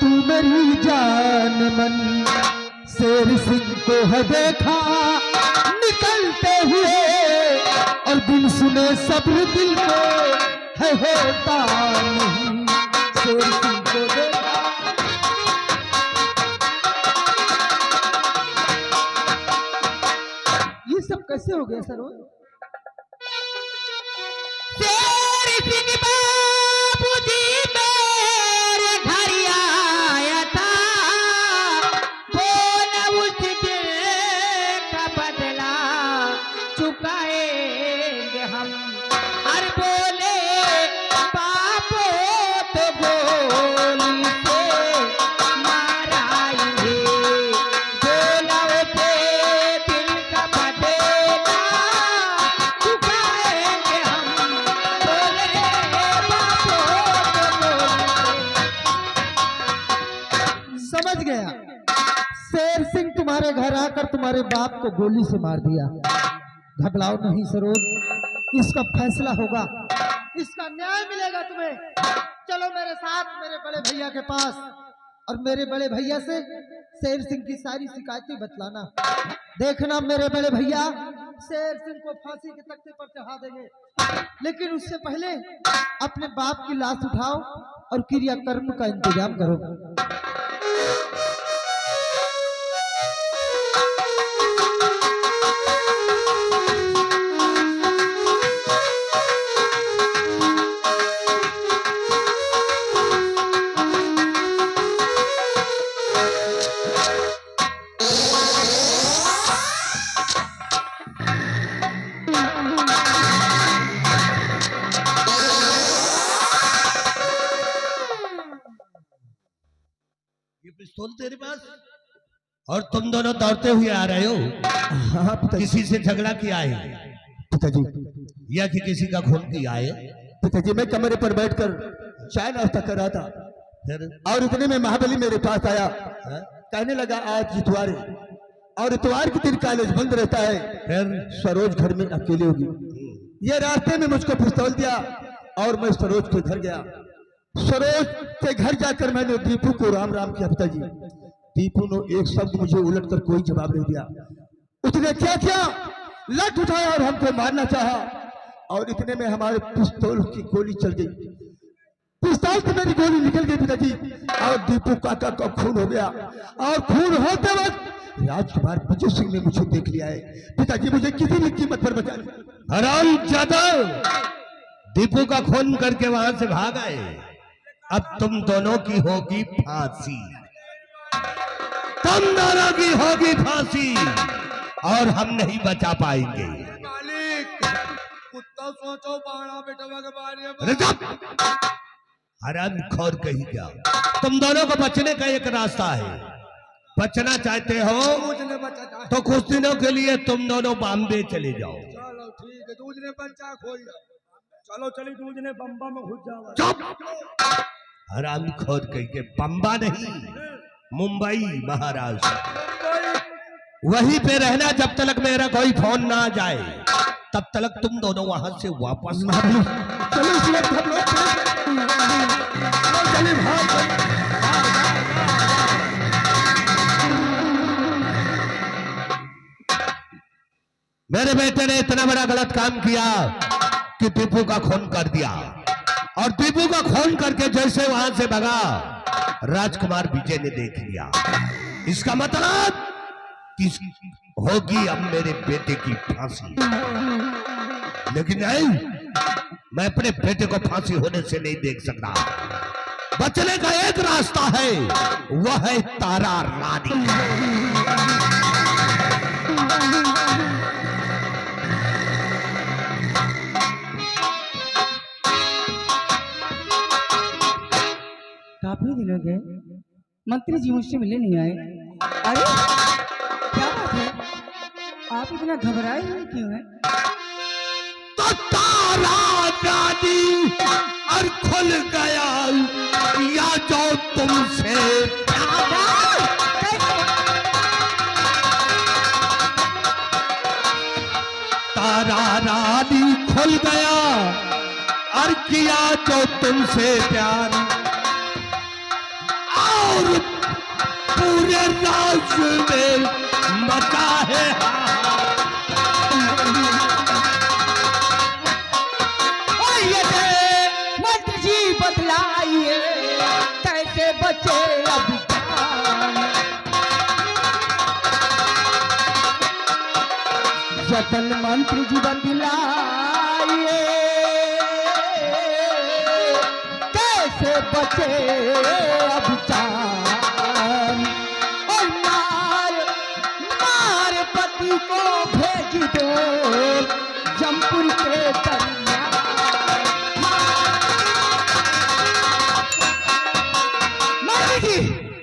तू मेरी जान मन। शेर सिंह को है देखा निकलते हुए, और बिन सुने सब्र दिल को है होता नहीं। शेर सिंह को देखा। ये सब कैसे हो गया सरोज? शेर सिंह बाबूजी मेरे घर आया था, बोला उस दिल का बदला चुकाएंगे हम। और बोले बापो तो गोली से माराएंगे, बोला उसे दिल का बदला चुकाएंगे हम। बोले बापो तो गोली। समझ गया। शेर सिंह तुम्हारे घर आकर तुम्हारे बाप को गोली से मार दिया। घबराओ नहीं सरोज, इसका फैसला होगा, इसका न्याय मिलेगा तुम्हें। चलो मेरे साथ मेरे बड़े भैया के पास, और मेरे बड़े भैया से शेर सिंह की सारी शिकायतें बतलाना। देखना मेरे बड़े भैया शेर सिंह को फांसी के तख्ते पर चढ़ा देंगे। लेकिन उससे पहले अपने बाप की लाश उठाओ और क्रियाकर्म का इंतजाम करो। पिस्तौल तेरे पास, और तुम दोनों दौड़ते हुए आ रहे हो? हाँ पिताजी। किसी से झगड़ा किया है पिताजी, या कि किसी का खून किया है? पिताजी मैं कमरे पर बैठकर चाय नाश्ता कर रहा था, फिर और इतने में महाबली मेरे पास आया। कहने लगा आज इतवार है, और इतवार के दिन कॉलेज बंद रहता है, फिर सरोज घर में अकेले होगी। ये रास्ते में मुझको पिस्तौल दिया और मैं सरोज के घर गया। सरोज के घर जाकर मैंने दीपू को राम राम किया। पिताजी, दीपू ने एक शब्द मुझे उलट कर कोई जवाब नहीं दिया। उसने क्या किया, लठ उठाया और हमको मारना चाहा, और इतने में हमारे पिस्तौल की गोली चल गई। पिस्तौल से मेरी गोली निकल गई पिताजी, और दीपू काका का खून हो गया। और खून होते वक्त राजकुमार विजय सिंह ने मुझे देख लिया है। पिताजी मुझे किसी भी कीमत पर बचा। हरामजादा, दीपू का खून करके वहां से भाग आए। अब तुम दोनों की होगी फांसी, तुम दोनों की होगी फांसी, और हम नहीं बचा पाएंगे। मालिक, कुत्ता सोचो बाड़ा बेटवा के बारे में। हरामखोर कहीं क्या, तुम दोनों को बचने का एक रास्ता है। बचना चाहते हो तो कुछ दिनों के लिए तुम दोनों बॉम्बे चले जाओ। चलो ठीक है, दूध ने बच्चा खोल जाओ। चलो चली दूध ने बम्बा में घुस जाओ। चुप, हरामखोर कहीं के। बम्बा नहीं, मुंबई महाराष्ट्र, वहीं पे रहना जब तक मेरा कोई फोन ना आ जाए। तब तक तुम दोनों वहां से वापस मेरे बेटे ने इतना बड़ा गलत काम किया कि दीपू का खून कर दिया, और दीपू का खून करके जैसे वहां से भगा, राजकुमार विजय ने देख लिया। इसका मतलब कि होगी अब मेरे बेटे की फांसी। लेकिन नहीं, मैं अपने बेटे को फांसी होने से नहीं देख सकता। बचने का एक रास्ता है, वह है तारा रानी। काफी दिन हो गए, मंत्री जी मुझसे मिलने नहीं आए। अरे क्या बात है, आप इतना घबराए हुए क्यों हैं? तो तारा रानी और खुल गया या जो तुमसे तारा रानी खुल गया और किया जो तुमसे प्यार। आओ पूरे राज में मचा है मंत्री जी बतलाइए कैसे बचे अब जान। जतन मंत्री जी बतलाइए कैसे बचे अब जान। और मार पति को भेज दो जमपुर के दरिया।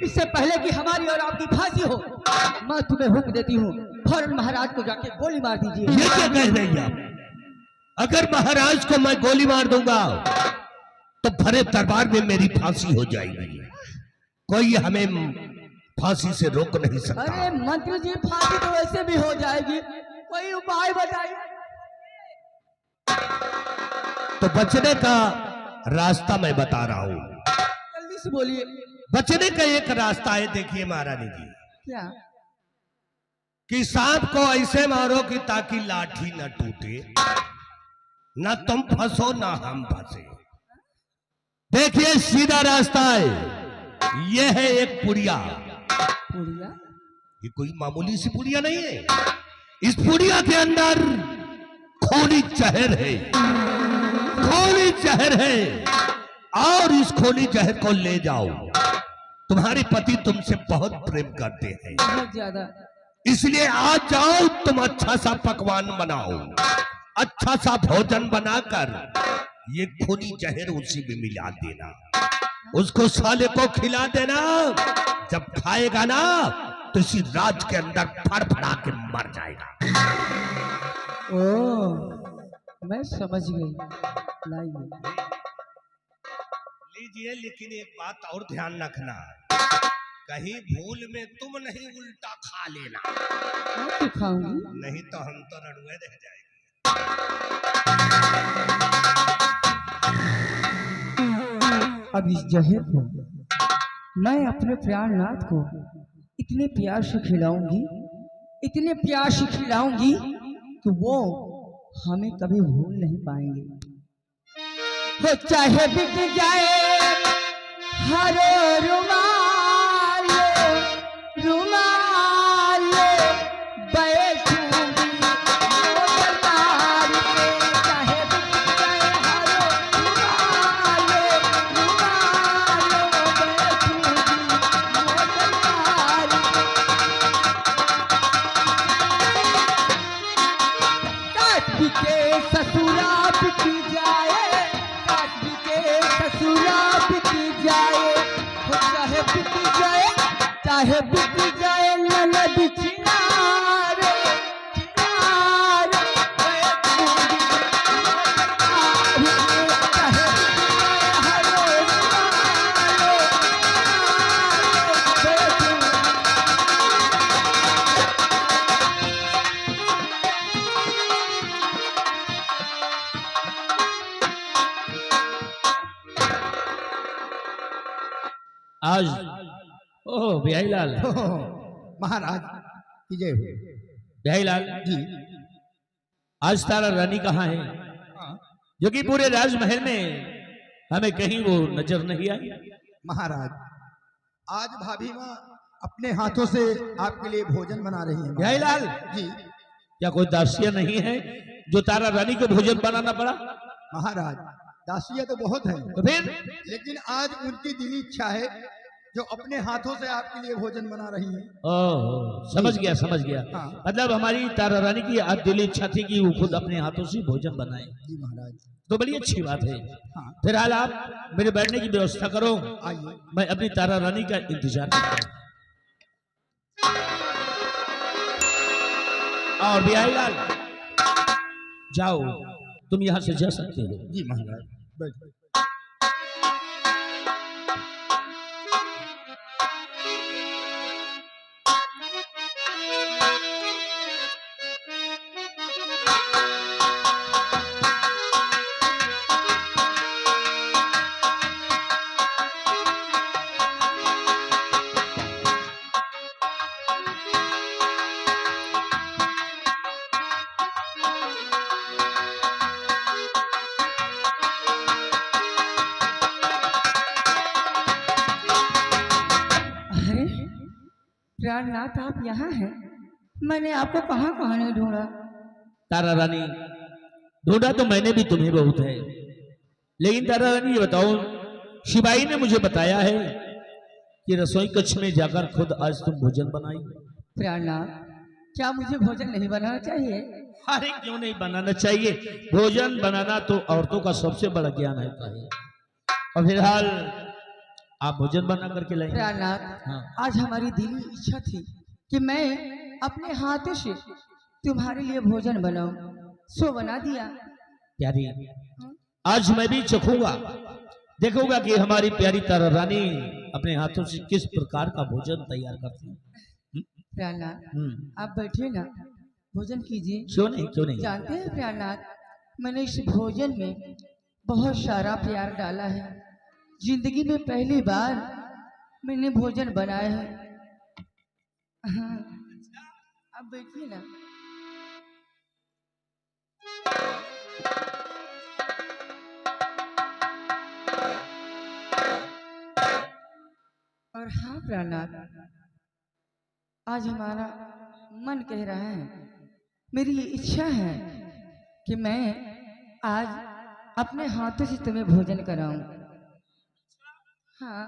इससे पहले कि हमारी और आपकी फांसी हो, मैं तुम्हें हुक्म देती हूँ फौरन महाराज को जाके गोली मार दीजिए। ये क्या कह रही हैं आप? अगर महाराज को मैं गोली मार दूंगा तो भरे दरबार में मेरी फांसी हो जाएगी। कोई हमें फांसी से रोक नहीं सकता। अरे मंत्री जी फांसी तो वैसे भी हो जाएगी, कोई उपाय बताइए। तो बचने का रास्ता मैं बता रहा हूं। जल्दी से बोलिए। बचने का एक रास्ता है, देखिए महारानी जी, क्या? कि सांप को ऐसे मारो कि ताकि लाठी न टूटे, ना तुम फंसो ना हम फंसे। देखिए सीधा रास्ता है, यह है एक पुड़िया। पुड़िया? ये कोई मामूली सी पुड़िया नहीं है। इस पुड़िया के अंदर खोली जहर है, खोली जहर है। और इस खोली जहर को ले जाओ। तुम्हारे पति तुमसे बहुत प्रेम करते हैं, बहुत ज्यादा, इसलिए आज जाओ, तुम अच्छा सा पकवान बनाओ, अच्छा सा भोजन बनाकर ये खूनी जहर उसी में मिला देना, उसको साले को खिला देना। जब खाएगा ना तो इसी राज के अंदर फड़फड़ा के मर जाएगा। ओ मैं समझ गई, लाइए। लीजिए, लेकिन एक बात और ध्यान रखना, कहीं भूल में तुम नहीं उल्टा खा लेना। मैं तो खाऊंगी, नहीं तो हम तो रड़ुए रह जाएंगे। अब इस जहर को मैं अपने प्यारनाथ को इतने प्यार से खिलाऊंगी, इतने प्यार से खिलाऊंगी कि वो हमें कभी भूल नहीं पाएंगे। हो चाहे बिक जाए हर रुमाल रुमाल बैठूंगी मोटर मार के, चाहे बिक जाए हर रुमाल रुमाल बैठूंगी मोटर मार के। काट बिके ससुरा बिक जाए, काट बिके ससुरा बिक जाए, चाहे बिक जाए, चाहे बिक जाए ननद चिनार चिनार बैठूंगी चिनार में, चाहे बिक जाए हर रुमाल बैठूंगी। आज ओह बिहारी लाल, महाराज की जय हो। बिहारी लाल जी आज तारा रानी कहाँ है, जो कि पूरे राजमहल में हमें कहीं वो नजर नहीं आई। महाराज, आज भाभी माँ अपने हाथों से आपके लिए भोजन बना रही है। बिहारी लाल, जी क्या कोई दासिया नहीं है जो तारा रानी को भोजन बनाना पड़ा? महाराज, दासियां तो बहुत हैं, तो फिर लेकिन आज उनकी दिली इच्छा है जो अपने हाथों से आपके लिए भोजन बना रही है। ओह समझ गया, समझ गया। हाँ। मतलब हमारी तारा रानी की आज दिली इच्छा थी कि वो खुद अपने हाथों से भोजन बनाए, जी महाराज। तो बड़ी अच्छी बात है। हाँ। फिलहाल आप मेरे बैठने की व्यवस्था करो, आइए। मैं अपनी तारा रानी का इंतजार करता हूँ। और बिहारी लाल जाओ, तुम यहाँ से जा सकते हो। जी महाराज, बैठ। प्राणनाथ आप यहाँ हैं? मैंने आपको कहाँ कहाँ नहीं ढूंढा। तारा रानी, ढूंढा तो मैंने भी तुम्हें बहुत है, लेकिन तारा रानी ये बताओ, शिवाई ने मुझे बताया है कि रसोई कक्ष में जाकर खुद आज तुम भोजन बनाई। प्राणनाथ, क्या मुझे भोजन नहीं बनाना चाहिए? अरे क्यों नहीं बनाना चाहिए? भोजन बनाना तो औरतों का सबसे बड़ा ज्ञान होता है। और फिलहाल आप भोजन बना करके लाएंगे। प्राणनाथ, हाँ। आज हमारी दिली इच्छा थी कि मैं अपने हाथों से तुम्हारे लिए भोजन बनाऊं, सो बना दिया। प्यारी, आज मैं भी चखूंगा, देखूंगा कि हमारी प्यारी तारा रानी अपने हाथों से किस प्रकार का भोजन तैयार करती है। प्राणनाथ, आप बैठिए ना, भोजन कीजिए। क्यों नहीं, क्यों नहीं। जानते हैं प्राणनाथ, मैंने इस भोजन में बहुत सारा प्यार डाला है। जिंदगी में पहली बार मैंने भोजन बनाया है। हाँ, आप बैठिए ना। और हाँ प्राणनाथ, आज हमारा मन कह रहा है, मेरी ये इच्छा है कि मैं आज अपने हाथों से तुम्हें भोजन कराऊं। हाँ,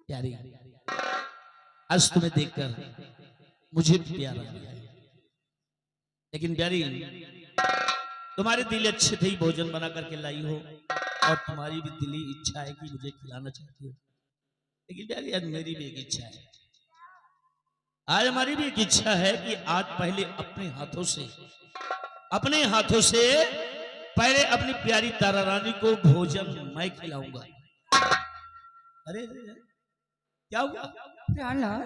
प्यारी, आज तुम्हें देखकर मुझे भी प्यार आ गया है। लेकिन प्यारी, तुम्हारे दिल अच्छे थे ही भोजन बना करके लाई हो, और तुम्हारी भी दिली इच्छा है कि मुझे खिलाना चाहती हो। लेकिन प्यारी, आज मेरी भी एक इच्छा है, आज हमारी भी एक इच्छा है कि आज पहले अपने हाथों से पहले अपनी प्यारी तारा रानी को भोजन मैं खिलाऊंगा। अरे क्या हुआ? प्राणनाथ,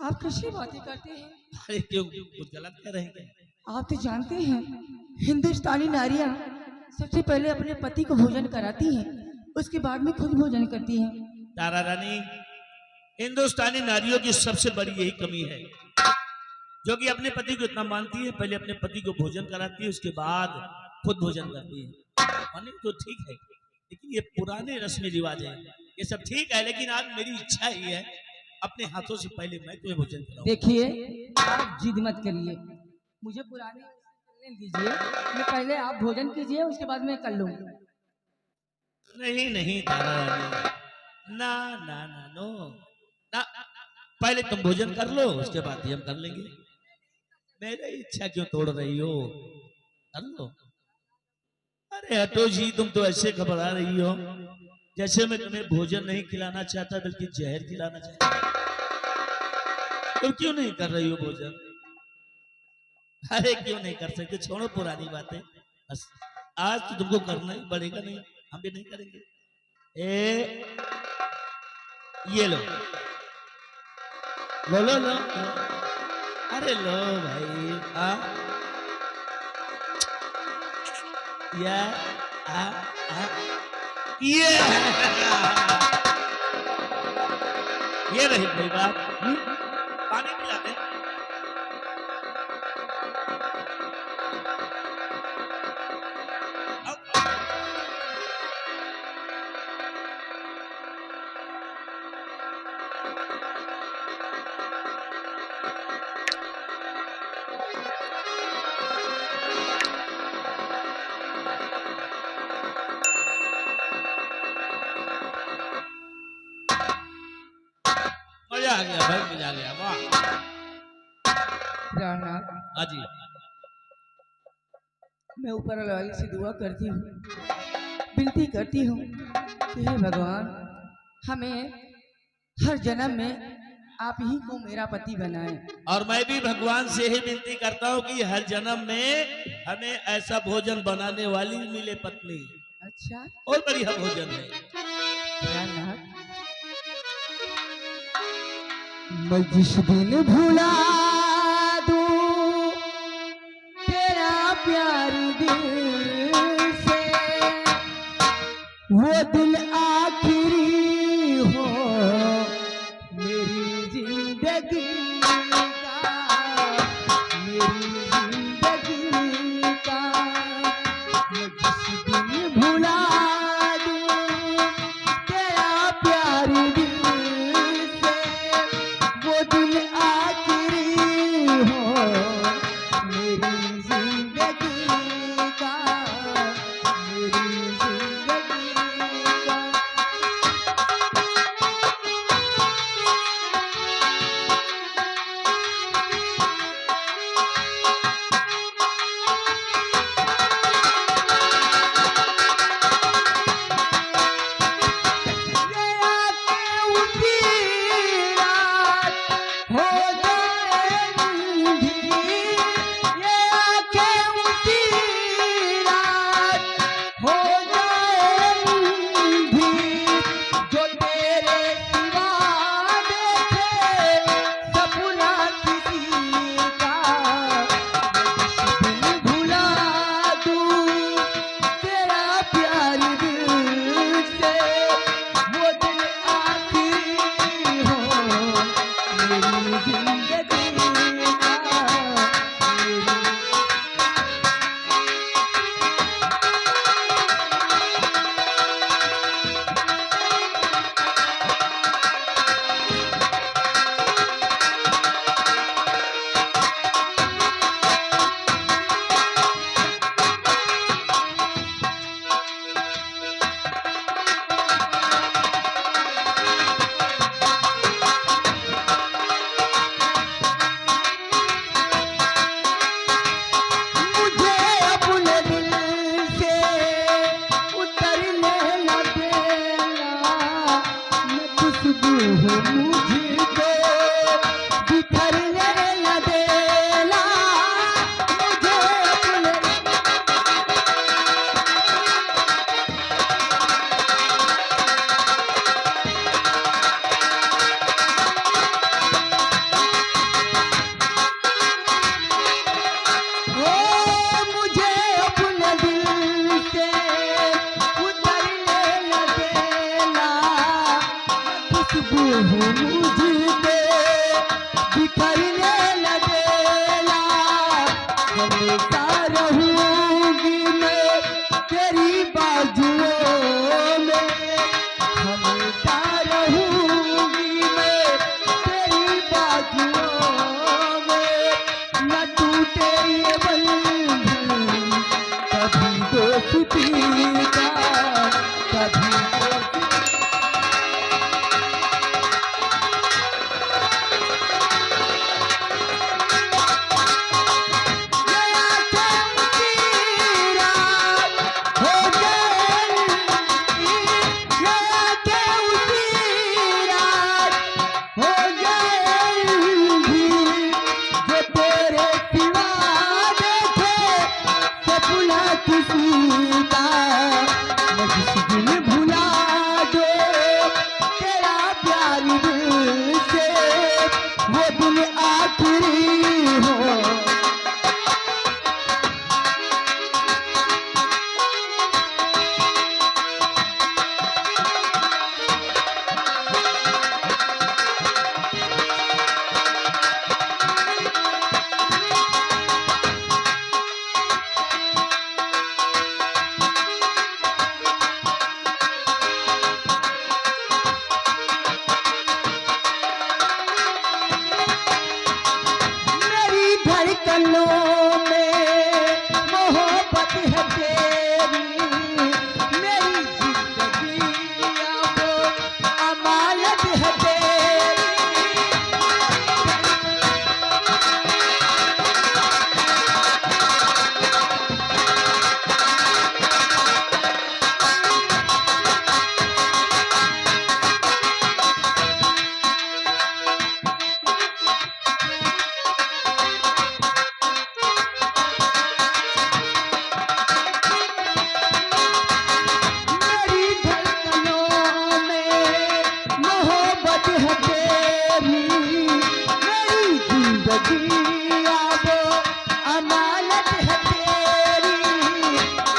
आप कैसी बातें करते हैं? अरे क्यों, कुछ गलत कर रहे हैं क्या? आप तो जानते हैं हिंदुस्तानी नारियां सबसे पहले अपने पति को भोजन कराती हैं, उसके बाद में खुद भोजन करती हैं। तारा रानी, हिंदुस्तानी नारियों की सबसे बड़ी यही कमी है, जो कि अपने पति को इतना मानती है, पहले अपने पति को भोजन कराती है, उसके बाद खुद भोजन करती है। माने तो ठीक है, लेकिन ये पुराने रस्म रिवाज है, ये सब ठीक है, लेकिन आज मेरी इच्छा ही है अपने हाथों से पहले मैं तुम्हें भोजन कराऊं। देखिए, आप जिद मत करिए, मुझे पुराने करने दीजिए। मैं पहले आप भोजन कीजिए, उसके बाद मैं कर लूंगा। नहीं नहीं तारा रानी, ना ना ना नो ना, पहले तुम भोजन कर लो, उसके बाद ही हम कर लेंगे। मेरी इच्छा क्यों तोड़ रही हो? कर लो। अरे हटो जी, तुम तो ऐसे घबरा रही हो जैसे मैं तुम्हें भोजन नहीं खिलाना चाहता, बल्कि जहर खिलाना चाहता। तुम क्यों नहीं कर रही हो भोजन? अरे क्यों नहीं कर सकते? छोड़ो पुरानी बातें, बस आज तो तुमको करना ही पड़ेगा, नहीं हम भी नहीं करेंगे। ये लो लो लो लो, अरे लो भाई, ये रही भाई बात। पानी पिला दे। मजा आ गया भाई, मजा आ गया, वाह। प्राणनाथ, हाँ जी, मैं ऊपर वाले से दुआ करती हूँ, विनती करती हूँ कि हे भगवान, हमें हर जन्म में आप ही को मेरा पति बनाए। और मैं भी भगवान से ही विनती करता हूँ कि हर जन्म में हमें ऐसा भोजन बनाने वाली मिले पत्नी। अच्छा और बढ़िया भोजन है। प्राणनाथ, मैं जिस दिन भुला दूं तेरा प्यार दिल से, वो दिल आखिरी हो मेरी जिंदगी का, मेरी जिंदगी का। मैं जिस दिन भुला दूं तेरा प्यार दिल से, वो दिल आखिरी हो मेरी जिंदगी का, मेरी जिंदगी का।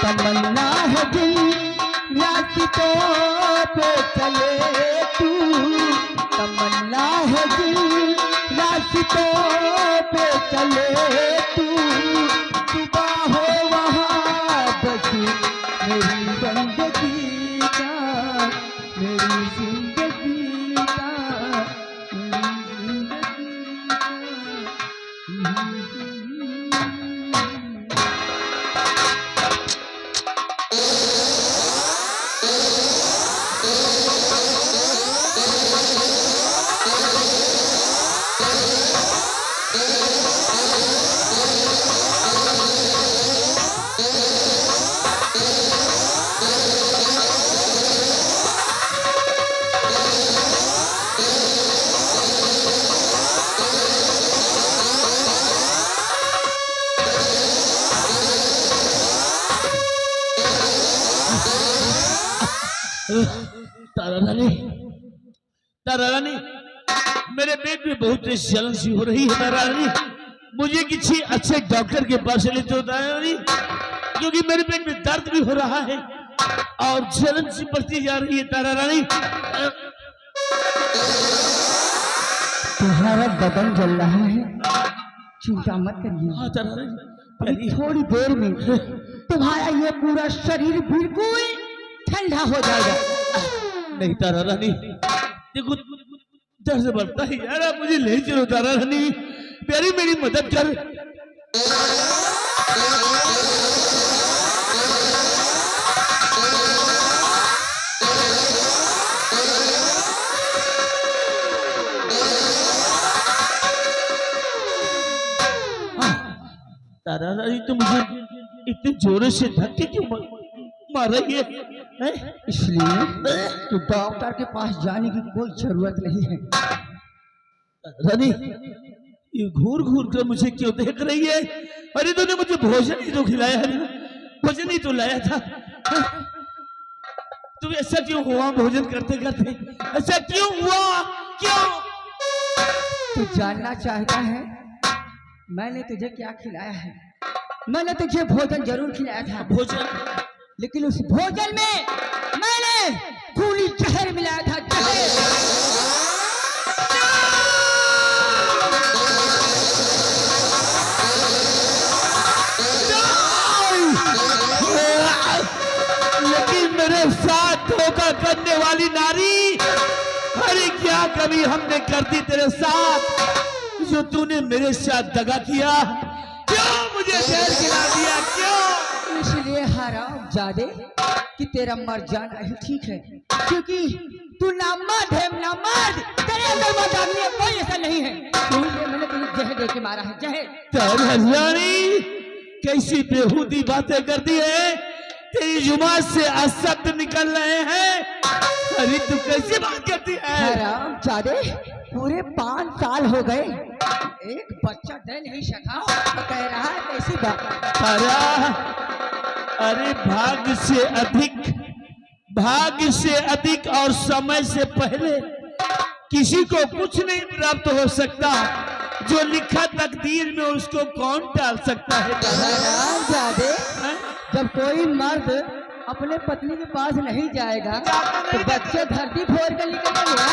तमन्ना है दिल रास्तों पे चले तू, तमन्ना है दिल रास्तों पे चले तू, सुबह हो वहाँ बस मेरी बंदगी का, मेरी जिंदगी का, मेरी जिंदगी का। तारा रानी, तारा रानी, मेरे पेट में बहुत तेज जलन सी हो रही है तारा रानी, मुझे किसी अच्छे डॉक्टर के पास ले चलो तारा रानी, क्योंकि मेरे पेट में दर्द भी हो रहा है और जलन सी बढ़ती जा रही है तारा रानी। तुम्हारा बदन जल रहा है, चिंता मत करिए। हाँ तारा रानी, अभी थोड़ी देर में तुम्हारा ये पूरा शरीर बिल्कुल ठंडा हो जाएगा। नहीं तारा रानी, देखो दर्द बढ़ता है यार, मुझे ले चलो तारा रानी, प्यारी मेरी मदद कर। तारा रानी तो मुझे इतने जोरों से धक्के क्यों मार रही है? इसलिए तो डॉक्टर के पास जाने की कोई जरूरत नहीं है। रानी, ये घूर घूर कर मुझे क्यों देख रही है? अरे तूने मुझे भोजन ही तो खिलाया है, भोजन ही तो लाया था। तुम ऐसा क्यों हुआ भोजन करते करते? ऐसा क्यों हुआ? क्यों? तू जानना चाहता है मैंने तुझे क्या खिलाया है? मैंने तुझे भोजन जरूर खिलाया था, भोजन, लेकिन उस भोजन में मैंने खूनी जहर मिलाया था, लेकिन मेरे साथ धोखा करने वाली नारी, अरे क्या कभी हमने कर दी तेरे साथ जो तूने मेरे साथ दगा किया? क्यों मुझे जहर खिला दिया? क्यों? इसलिए हराम जादे कि तेरा मर जाना ही ठीक है, क्योंकि तू ना मर्द है ना मर्द, तेरे अंदर मर्द आदमी है, कोई ऐसा नहीं है। इसलिए मैंने तुझे जहर दे के मारा है, जहर। रानी, कैसी बेहूदी बातें करती है, तेरी जुबान से अशब्द निकल रहे हैं। अरे तू कैसी बात करती है? हराम जादे, पूरे 5 साल हो गए, एक बच्चा दे नहीं सका, तो कह रहा है कैसी बात? अरे भाग्य से अधिक और समय से पहले किसी को कुछ नहीं प्राप्त हो सकता, जो लिखा तकदीर में उसको कौन टाल सकता है? हराम जादे, जब कोई मर्द अपने पत्नी के पास नहीं जाएगा तो बच्चे धरती फोड़ कर निकलेंगे।